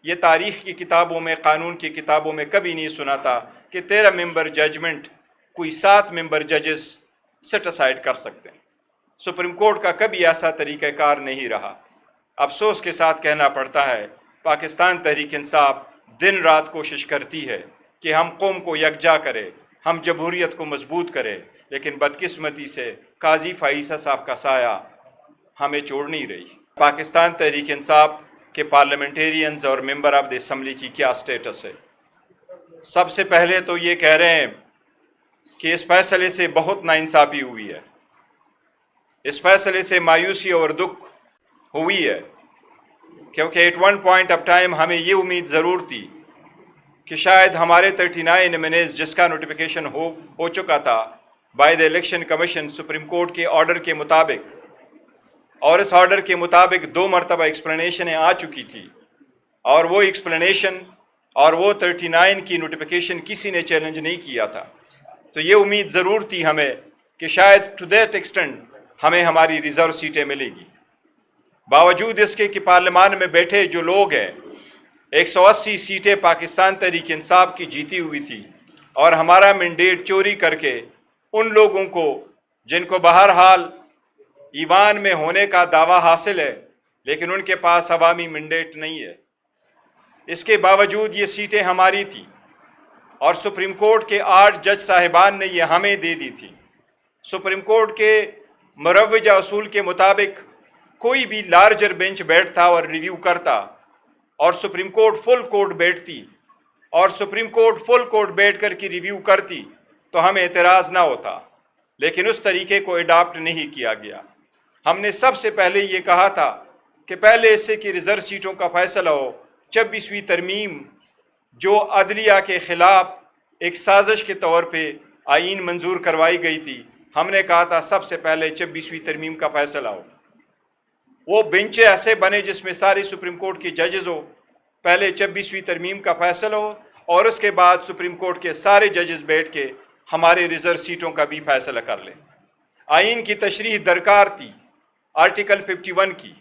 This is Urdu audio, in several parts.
یہ تاریخ کی کتابوں میں، قانون کی کتابوں میں کبھی نہیں سنا تھا کہ 13 ممبر ججمنٹ کوئی 7 ممبر ججز سیٹ اسائڈ کر سکتے ہیں۔ سپریم کورٹ کا کبھی ایسا طریقہ کار نہیں رہا۔ افسوس کے ساتھ کہنا پڑتا ہے، پاکستان تحریک انصاف دن رات کوشش کرتی ہے کہ ہم قوم کو یکجا کرے، ہم جمہوریت کو مضبوط کرے، لیکن بدقسمتی سے قاضی فائیسہ صاحب کا سایہ ہمیں چھوڑ نہیں رہی۔ پاکستان تحریک انصاف کے پارلیمنٹیرینز اور ممبر آف دی اسمبلی کی کیا سٹیٹس ہے؟ سب سے پہلے تو یہ کہہ رہے ہیں کہ اس فیصلے سے بہت ناانصافی ہوئی ہے، اس فیصلے سے مایوسی اور دکھ ہوئی ہے، کیونکہ at one point of time ہمیں یہ امید ضرور تھی کہ شاید ہمارے 39 نامینیز جس کا نوٹیفیکیشن ہو چکا تھا by the election commission supreme court کے آرڈر کے مطابق، اور اس آرڈر کے مطابق 2 مرتبہ ایکسپلینیشنیں آ چکی تھی، اور وہ ایکسپلینیشن اور وہ 39 کی نوٹیفیکیشن کسی نے چیلنج نہیں کیا تھا، تو یہ امید ضرور تھی ہمیں کہ شاید ٹو دیٹ ایکسٹینٹ ہمیں ہماری ریزرو سیٹیں ملے گی۔ باوجود اس کے کہ پارلیمان میں بیٹھے جو لوگ ہیں، 180 سیٹیں پاکستان تحریک انصاف کی جیتی ہوئی تھی، اور ہمارا مینڈیٹ چوری کر کے ان لوگوں کو جن کو بہرحال ایوان میں ہونے کا دعویٰ حاصل ہے لیکن ان کے پاس عوامی مینڈیٹ نہیں ہے، اس کے باوجود یہ سیٹیں ہماری تھیں، اور سپریم کورٹ کے 8 جج صاحبان نے یہ ہمیں دے دی تھی۔ سپریم کورٹ کے مروجہ اصول کے مطابق کوئی بھی لارجر بینچ بیٹھتا اور ریویو کرتا، اور سپریم کورٹ فل کورٹ بیٹھتی، اور سپریم کورٹ فل کورٹ بیٹھ کر کی ریویو کرتی تو ہمیں اعتراض نہ ہوتا، لیکن اس طریقے کو اڈاپٹ نہیں کیا گیا۔ ہم نے سب سے پہلے یہ کہا تھا کہ پہلے اس سے کہ ریزرو سیٹوں کا فیصلہ ہو، 26ویں ترمیم جو عدلیہ کے خلاف ایک سازش کے طور پہ آئین منظور کروائی گئی تھی، ہم نے کہا تھا سب سے پہلے 26ویں ترمیم کا فیصلہ ہو، وہ بینچیں ایسے بنے جس میں سارے سپریم کورٹ کے ججز ہو، پہلے 26ویں ترمیم کا فیصلہ ہو، اور اس کے بعد سپریم کورٹ کے سارے ججز بیٹھ کے ہمارے ریزرو سیٹوں کا بھی فیصلہ کر لیں۔ آئین کی تشریح درکار تھی، آرٹیکل 51 کی،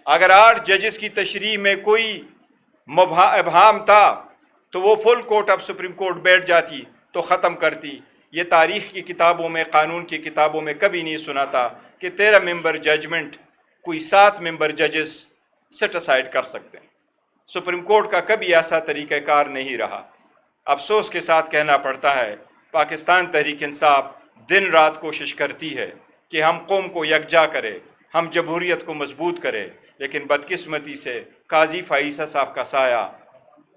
اگر 8 ججز کی تشریح میں کوئی ابہام تھا تو وہ full court of supreme court بیٹھ جاتی تو ختم کرتی۔ یہ تاریخ کی کتابوں میں، قانون کی کتابوں میں کبھی نہیں سنا تھا کہ 13 ممبر ججمنٹ کوئی 7 ممبر ججز سیٹ اسائڈ کر سکتے ہیں۔ سپریم کورٹ کا کبھی ایسا طریقہ کار نہیں رہا۔ افسوس کے ساتھ کہنا پڑتا ہے، پاکستان تحریک انصاف دن رات کوشش کرتی ہے کہ ہم قوم کو یکجا کرے، ہم جمہوریت کو مضبوط کرے، لیکن بدقسمتی سے قاضی فائیسہ صاحب کا سایہ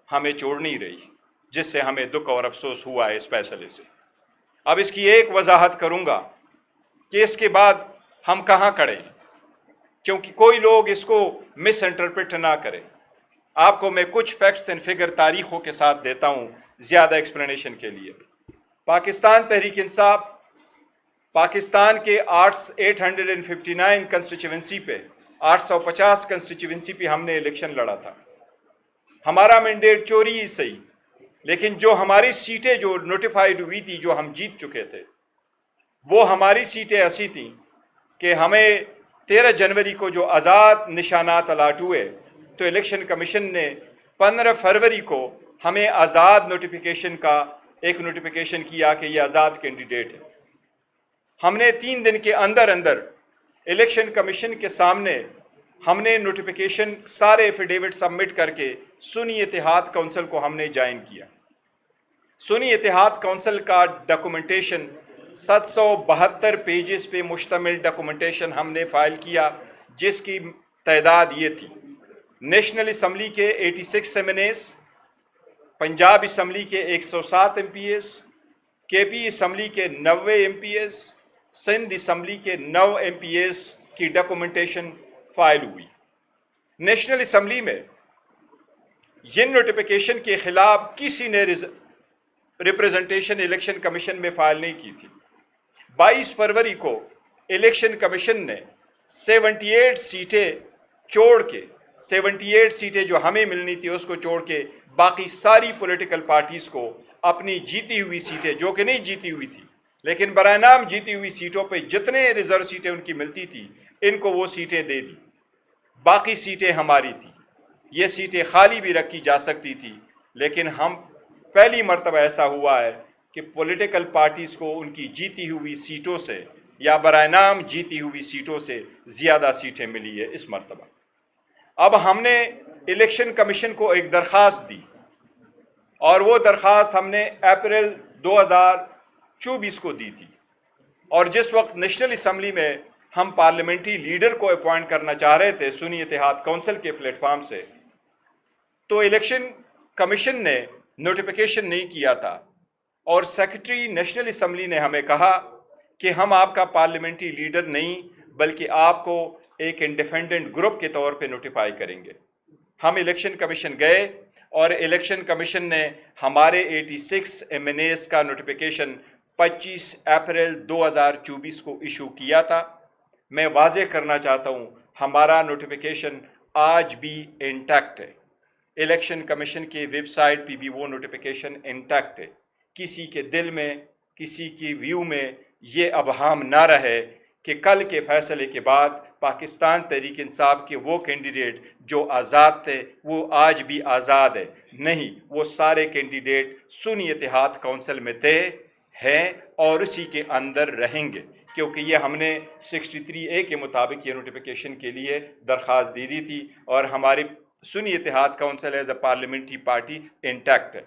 ہمیں چھوڑ نہیں رہی، جس سے ہمیں دکھ اور افسوس ہوا ہے اس فیصلے سے۔ اب اس کی ایک وضاحت کروں گا کہ اس کے بعد ہم کہاں کھڑے ہیں، کیونکہ کوئی لوگ اس کو مس انٹرپریٹ نہ کریں۔ آپ کو میں کچھ فیکٹس اینڈ فگر تاریخوں کے ساتھ دیتا ہوں زیادہ ایکسپلینیشن کے لیے۔ پاکستان تحریک انصاف پاکستان کے 859 کنسٹیچوئنسی پہ 850 کنسٹیچوئنسی پہ ہم نے الیکشن لڑا تھا۔ ہمارا مینڈیٹ چوری ہی صحیح، لیکن جو ہماری سیٹیں جو نوٹیفائیڈ ہوئی تھی، جو ہم جیت چکے تھے، وہ ہماری سیٹیں ایسی تھیں کہ ہمیں 13 جنوری کو جو آزاد نشانات الاٹ ہوئے تو الیکشن کمیشن نے 15 فروری کو ہمیں آزاد نوٹیفیکیشن کا ایک نوٹیفیکیشن کیا کہ یہ آزاد کینڈیڈیٹ ہے۔ ہم نے 3 دن کے اندر الیکشن کمیشن کے سامنے ہم نے نوٹیفیکیشن سارے ایفیڈیوٹ سبمٹ کر کے سنی اتحاد کونسل کو ہم نے جوائن کیا۔ سنی اتحاد کونسل کا ڈاکومنٹیشن 772 پیجز پہ مشتمل ڈاکومنٹیشن ہم نے فائل کیا، جس کی تعداد یہ تھی: نیشنل اسمبلی کے 86 M N As, Punjab assembly کے 107 ایم پی ایز، کے پی اسمبلی کے 90 M P As, Sindh assembly کے 9 ایم پی ایز کی ڈاکومنٹیشن فائل ہوئی۔ نیشنل اسمبلی میں جن نوٹیفیکیشن کے خلاف کسی نے ریپریزنٹیشن الیکشن کمیشن میں فائل نہیں کی تھی، 22 فروری کو الیکشن کمیشن نے 78 سیٹیں چھوڑ کے 78 سیٹیں جو ہمیں ملنی تھی اس کو چھوڑ کے باقی ساری پولیٹیکل پارٹیز کو اپنی جیتی ہوئی سیٹیں، جو کہ نہیں جیتی ہوئی تھی لیکن برائے نام جیتی ہوئی سیٹوں پہ جتنے ریزرو سیٹیں ان کی ملتی تھی، ان کو وہ سیٹیں دے دی، باقی سیٹیں ہماری تھی۔ یہ سیٹیں خالی بھی رکھی جا سکتی تھی، لیکن ہم پہلی مرتبہ ایسا ہوا ہے کہ پولیٹیکل پارٹیز کو ان کی جیتی ہوئی سیٹوں سے یا برائے نام جیتی ہوئی سیٹوں سے زیادہ سیٹیں ملی ہے اس مرتبہ۔ اب ہم نے الیکشن کمیشن کو ایک درخواست دی، اور وہ درخواست ہم نے اپریل 2024 کو دی تھی، اور جس وقت نیشنل اسمبلی میں ہم پارلیمنٹری لیڈر کو اپوائنٹ کرنا چاہ رہے تھے سنی اتحاد کونسل کے پلیٹ فارم سے، تو الیکشن کمیشن نے نوٹیفیکیشن نہیں کیا تھا، اور سیکرٹری نیشنل اسمبلی نے ہمیں کہا کہ ہم آپ کا پارلیمنٹری لیڈر نہیں بلکہ آپ کو ایک انڈیپینڈنٹ گروپ کے طور پہ نوٹیفائی کریں گے۔ ہم الیکشن کمیشن گئے، اور الیکشن کمیشن نے ہمارے 86 ایم این ایز کا نوٹیفیکیشن 25 اپریل 2024 کو ایشو کیا تھا۔ میں واضح کرنا چاہتا ہوں، ہمارا نوٹیفیکیشن آج بھی انٹیکٹ ہے، الیکشن کمیشن کی ویب سائٹ پہ بھی وہ نوٹیفیکیشن انٹیکٹ ہے۔ کسی کے دل میں، کسی کی ویو میں یہ ابہام نہ رہے کہ کل کے فیصلے کے بعد پاکستان تحریک انصاف کے وہ کینڈیڈیٹ جو آزاد تھے وہ آج بھی آزاد ہے۔ نہیں، وہ سارے کینڈیڈیٹ سنی اتحاد کونسل میں تھے، ہیں، اور اسی کے اندر رہیں گے، کیونکہ یہ ہم نے 63A کے مطابق یہ نوٹیفیکیشن کے لیے درخواست دی تھی، اور ہماری سنی اتحاد council as a parliamentary party intact ہے۔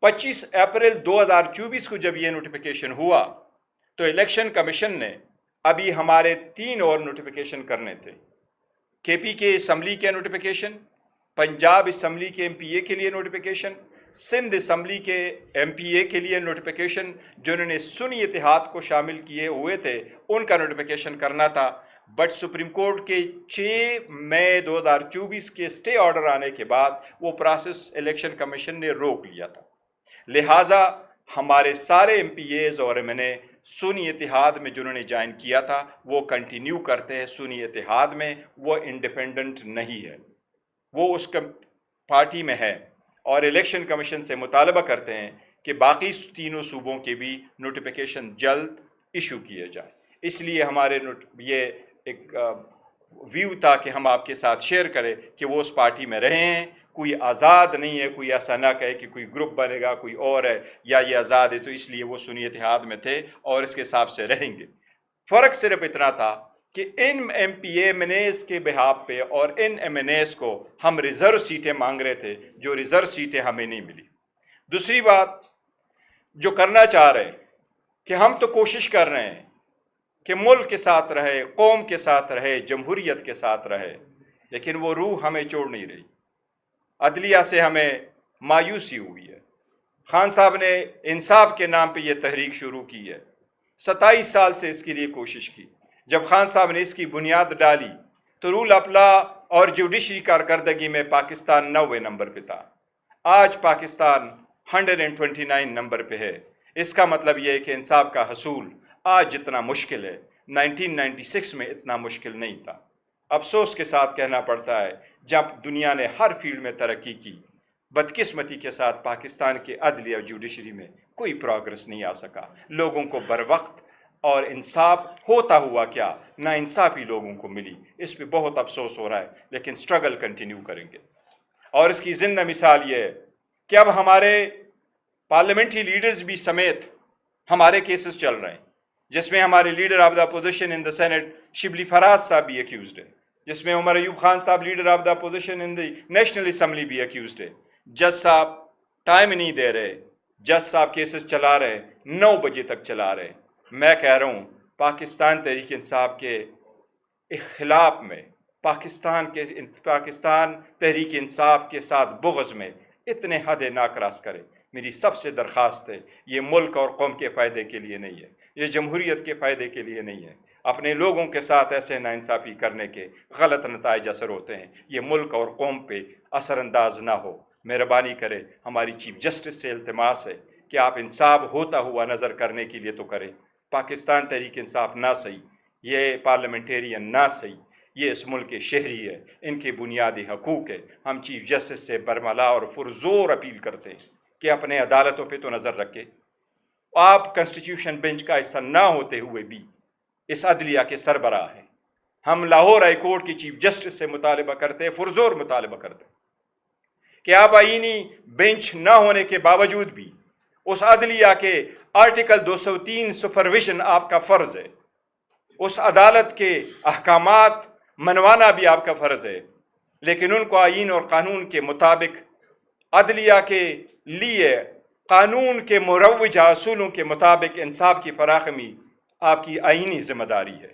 25 اپریل 2024 کو جب یہ نوٹیفیکیشن ہوا تو الیکشن کمیشن نے ابھی ہمارے 3 اور نوٹیفیکیشن کرنے تھے، کے پی کے اسمبلی کے نوٹیفیکیشن، پنجاب اسمبلی کے ایم پی اے کے لیے نوٹیفیکیشن، سندھ اسمبلی کے ایم پی اے کے لیے نوٹیفیکیشن، جنہوں نے سنی اتحاد کو شامل کیے ہوئے تھے ان کا نوٹیفیکیشن کرنا تھا، بٹ سپریم کورٹ کے 6 مئی 2024 کے سٹے آرڈر آنے کے بعد وہ پروسیس الیکشن کمیشن نے روک لیا تھا۔ لہٰذا ہمارے سارے ایم پی ایز اور ایم این اے سنی اتحاد میں جنہوں نے جوائن کیا تھا وہ کنٹینیو کرتے ہیں سنی اتحاد میں، وہ انڈیپینڈنٹ نہیں ہے، وہ اس پارٹی میں ہے، اور الیکشن کمیشن سے مطالبہ کرتے ہیں کہ باقی تینوں صوبوں کے بھی نوٹیفیکیشن جلد ایشو کیے جائے۔ اس لیے ہمارے یہ ایک ویو تھا کہ ہم آپ کے ساتھ شیئر کریں کہ وہ اس پارٹی میں رہے ہیں، کوئی آزاد نہیں ہے، کوئی ایسا نہ کہے کہ کوئی گروپ بنے گا کوئی اور ہے یا یہ آزاد ہے، تو اس لیے وہ سنی اتحاد میں تھے اور اس کے حساب سے رہیں گے۔ فرق صرف اتنا تھا کہ ان M P A M N As کے بہاف پہ اور ان ایم این ایز کو ہم ریزرو سیٹیں مانگ رہے تھے، جو ریزرو سیٹیں ہمیں نہیں ملی۔ دوسری بات جو کرنا چاہ رہے ہیں کہ ہم تو کوشش کر رہے ہیں کہ ملک کے ساتھ رہے، قوم کے ساتھ رہے، جمہوریت کے ساتھ رہے، لیکن وہ روح ہمیں چھوڑ نہیں رہی۔ عدلیہ سے ہمیں مایوسی ہوئی ہے۔ خان صاحب نے انصاف کے نام پہ یہ تحریک شروع کی ہے، 27 سال سے اس کے لیے کوشش کی۔ جب خان صاحب نے اس کی بنیاد ڈالی تو رول آف لا اور جوڈیشری کارکردگی میں پاکستان 90 نمبر پہ تھا، آج پاکستان 129 نمبر پہ ہے۔ اس کا مطلب یہ ہے کہ انصاف کا حصول آج جتنا مشکل ہے 1996 میں اتنا مشکل نہیں تھا۔ افسوس کے ساتھ کہنا پڑتا ہے جب دنیا نے ہر فیلڈ میں ترقی کی، بدقسمتی کے ساتھ پاکستان کے عدلیہ اور جوڈیشری میں کوئی پروگرس نہیں آ سکا۔ لوگوں کو بروقت اور انصاف ہوتا ہوا کیا نا انصافی لوگوں کو ملی، اس پہ بہت افسوس ہو رہا ہے، لیکن سٹرگل کنٹینیو کریں گے۔ اور اس کی زندہ مثال یہ ہے کہ اب ہمارے پارلیمنٹری لیڈرز بھی سمیت ہمارے کیسز چل رہے ہیں، جس میں ہمارے leader of the opposition in the senate Shibli Faraz صاحب بھی ایکیوزڈ ہے، جس میں عمر ایوب خان صاحب leader of the opposition in the national assembly بھی ایکیوزڈ ہے۔ جج صاحب ٹائم نہیں دے رہے، جج صاحب کیسز چلا رہے، 9 بجے تک چلا رہے۔ میں کہہ رہا ہوں پاکستان تحریک انصاف کے اخلاف میں، پاکستان تحریک انصاف کے ساتھ بغض میں اتنے حد نہ کراس کرے۔ میری سب سے درخواست ہے، یہ ملک اور قوم کے فائدے کے لیے نہیں ہے، یہ جمہوریت کے فائدے کے لیے نہیں ہے۔ اپنے لوگوں کے ساتھ ایسے ناانصافی کرنے کے غلط نتائج اثر ہوتے ہیں، یہ ملک اور قوم پہ اثر انداز نہ ہو۔ مہربانی کرے، ہماری چیف جسٹس سے التماس ہے کہ آپ انصاف ہوتا ہوا نظر کرنے کے لیے تو کریں۔ پاکستان تحریک انصاف نہ صحیح، یہ پارلیمنٹیرین نہ صحیح، یہ اس ملک کے شہری ہے، ان کے بنیادی حقوق ہے۔ ہم چیف جسٹس سے برملا اور پرزور اپیل کرتے ہیں کہ اپنے عدالتوں پہ تو نظر رکھے۔ آپ کنسٹیٹیوشن بینچ کا حصہ نہ ہوتے ہوئے بھی اس عدلیہ کے سربراہ ہیں، ہم لاہور ہائی کورٹ کی چیف جسٹس سے مطالبہ کرتے ہیں، پرزور مطالبہ کرتے ہیں کہ آپ آئینی بینچ نہ ہونے کے باوجود بھی اس عدلیہ کے آرٹیکل 203 سپرویژن آپ کا فرض ہے، اس عدالت کے احکامات منوانا بھی آپ کا فرض ہے، لیکن ان کو آئین اور قانون کے مطابق عدلیہ کے لیے قانون کے مروجہ اصولوں کے مطابق انصاف کی فراہمی آپ کی آئینی ذمہ داری ہے۔